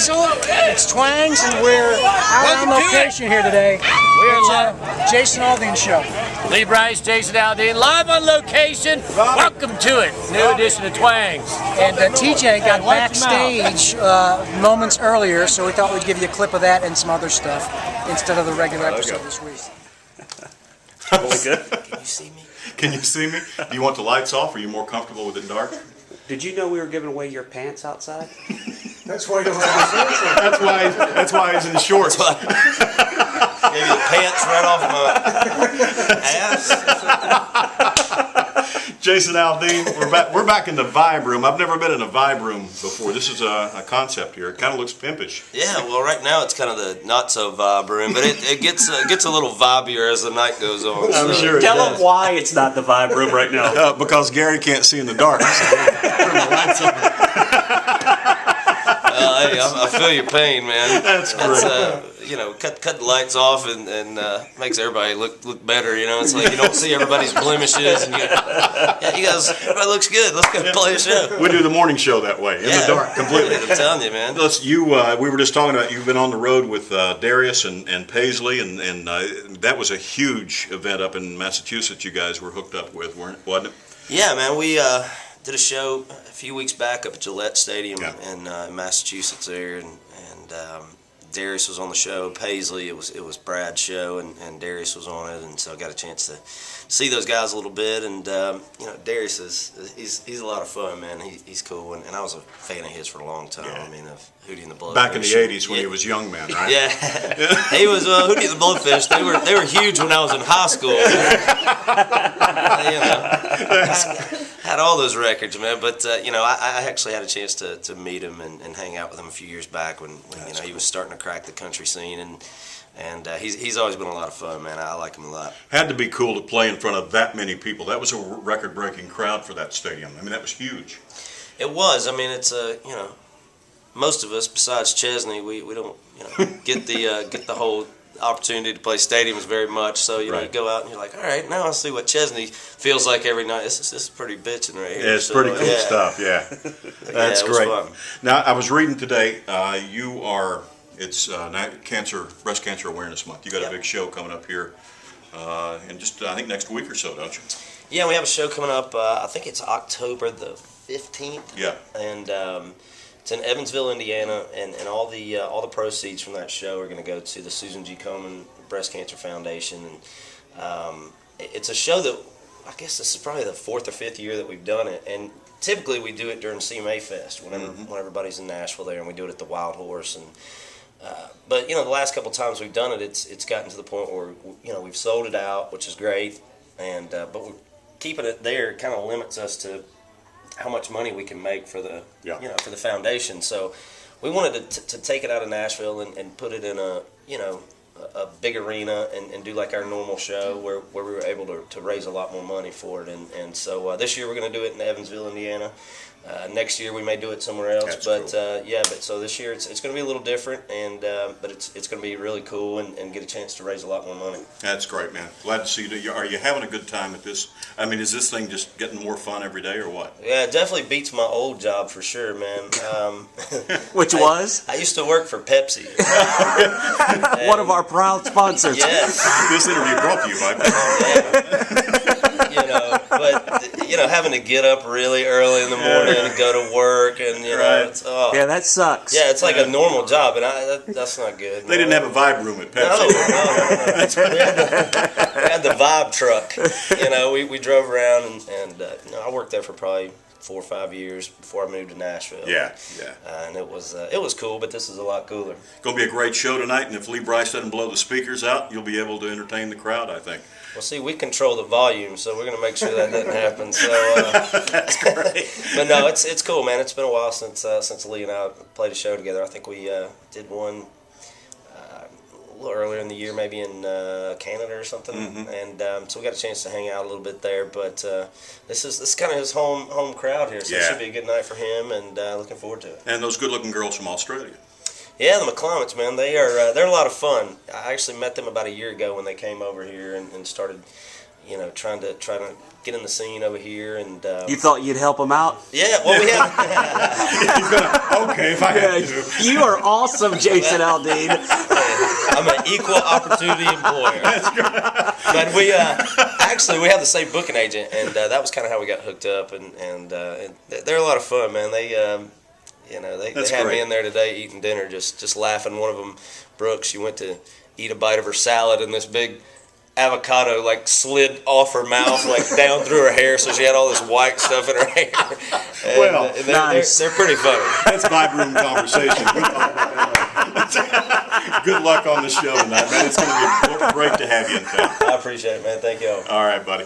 Hazel, it's Twangs, and we're out on location here today. We're live. Jason Aldean Show. Lee Bryce, Jason Aldean, live on location. Welcome to it. New edition of Twangs. And TJ got backstage moments earlier, so we thought we'd give you a clip of that and some other stuff instead of the regular episode this week. Really good. Can you see me? Can you see me? Do you want the lights off? Are you more comfortable with it dark? Did you know we were giving away your pants outside? That's why you don't have the shorts on. That's why he's in the shorts. Gave you the pants right off my ass. Jason Aldean, we're back in the Vibe Room. I've never been in a Vibe Room before. This is a concept here. It kind of looks pimpish. Yeah, well, right now it's kind of the not so vibe room, but it gets a little vibier as the night goes on. I'm sure. Tell them why it's not the Vibe Room right now. Because Gary can't see in the dark. So turn the lights on. Hey, I feel your pain, man. That's great. Cut the lights off and makes everybody look better. You know, it's like you don't see everybody's blemishes, and you guys, everybody looks good. Let's go play a show. We do the morning show that way in the dark completely. I'm telling you, man. We were just talking about you've been on the road with Darius and Paisley, and that was a huge event up in Massachusetts. You guys were hooked up with, wasn't it? Yeah, man. We did a show a few weeks back up at Gillette Stadium in Massachusetts there, and Darius was on the show. Paisley, it was Brad's show, and Darius was on it, and so I got a chance to see those guys a little bit. And Darius he's a lot of fun, man. He's cool, and I was a fan of his for a long time. Yeah. I mean, of Hootie and the Blowfish. Back in the '80s when he was young man, right? Yeah, he was Hootie and the Blowfish. They were huge when I was in high school. Had all those records, man. But I actually had a chance to meet him and hang out with him a few years back when he was starting to crack the country scene, and he's always been a lot of fun, man. I like him a lot. Had to be cool to play in front of that many people. That was a record-breaking crowd for that stadium. I mean, that was huge. It was. I mean, it's most of us besides Chesney, we don't get the whole opportunity to play stadiums very much. So you go out and you're like, all right, now I see what Chesney feels like every night. This is pretty bitching right here. Yeah, it's pretty cool stuff. Yeah, that's great. Fun. Now I was reading today. It's Breast Cancer Awareness Month. You got a big show coming up here, in just I think next week or so, don't you? Yeah, we have a show coming up. I think it's October the 15th. Yeah, and it's in Evansville, Indiana, and all the proceeds from that show are going to go to the Susan G. Komen Breast Cancer Foundation. And it's a show that I guess this is probably the 4th or 5th year that we've done it. And typically we do it during CMA Fest when everybody's in Nashville there, and we do it at the Wild Horse. And but the last couple of times we've done it, it's gotten to the point where we've sold it out, which is great, and but we're keeping it there kind of limits us to how much money we can make for the for the foundation. So we wanted to take it out of Nashville and put it in a big arena and do like our normal show where we were able to raise a lot more money for it. And so this year we're going to do it in Evansville, Indiana. Next year we may do it somewhere else. That's cool. So this year it's going to be a little different, and but it's going to be really cool and get a chance to raise a lot more money. That's great, man. Glad to see you. Are you having a good time at this? I mean, is this thing just getting more fun every day, or what? Yeah, it definitely beats my old job for sure, man. Which was? I used to work for Pepsi. One of our proud sponsors. Yes. This interview brought to you by but having to get up really early in the morning and go to work, and it's, yeah, that sucks. Yeah, it's like a normal job, and that's not good. They didn't have a Vibe Room at Pepsi. No. We had the Vibe truck. We drove around, and I worked there for probably 4 or 5 years before I moved to Nashville. Yeah. And it was cool, but this is a lot cooler. Going to be a great show tonight, and if Lee Bryce doesn't blow the speakers out, you'll be able to entertain the crowd, I think. Well, see, we control the volume, so we're going to make sure that doesn't happen. So, that's great. But no, it's cool, man. It's been a while since Lee and I played a show together. I think we did one a little earlier in the year, maybe in Canada or something, and so we got a chance to hang out a little bit there. But this is kind of his home crowd here, so it should be a good night for him, and looking forward to it. And those good-looking girls from Australia. Yeah, the McClomits, man, they're a lot of fun. I actually met them about a year ago when they came over here and started trying to get in the scene over here. And You thought you'd help him out? yeah, well, we have. Okay, if I have to. You are awesome, Jason Aldean. I'm an equal opportunity employer. But we actually we have the same booking agent, and that was kind of how we got hooked up. And they're a lot of fun, man. They they had me in there today eating dinner, just laughing. One of them, Brooke, she went to eat a bite of her salad, and this big avocado like slid off her mouth, like down through her hair, so she had all this white stuff in her hair. And, Well, they're pretty funny. That's vibe room conversation. Good luck on the show tonight, man. It's going to be great to have you in town. I appreciate it, man. Thank you all. All right, buddy.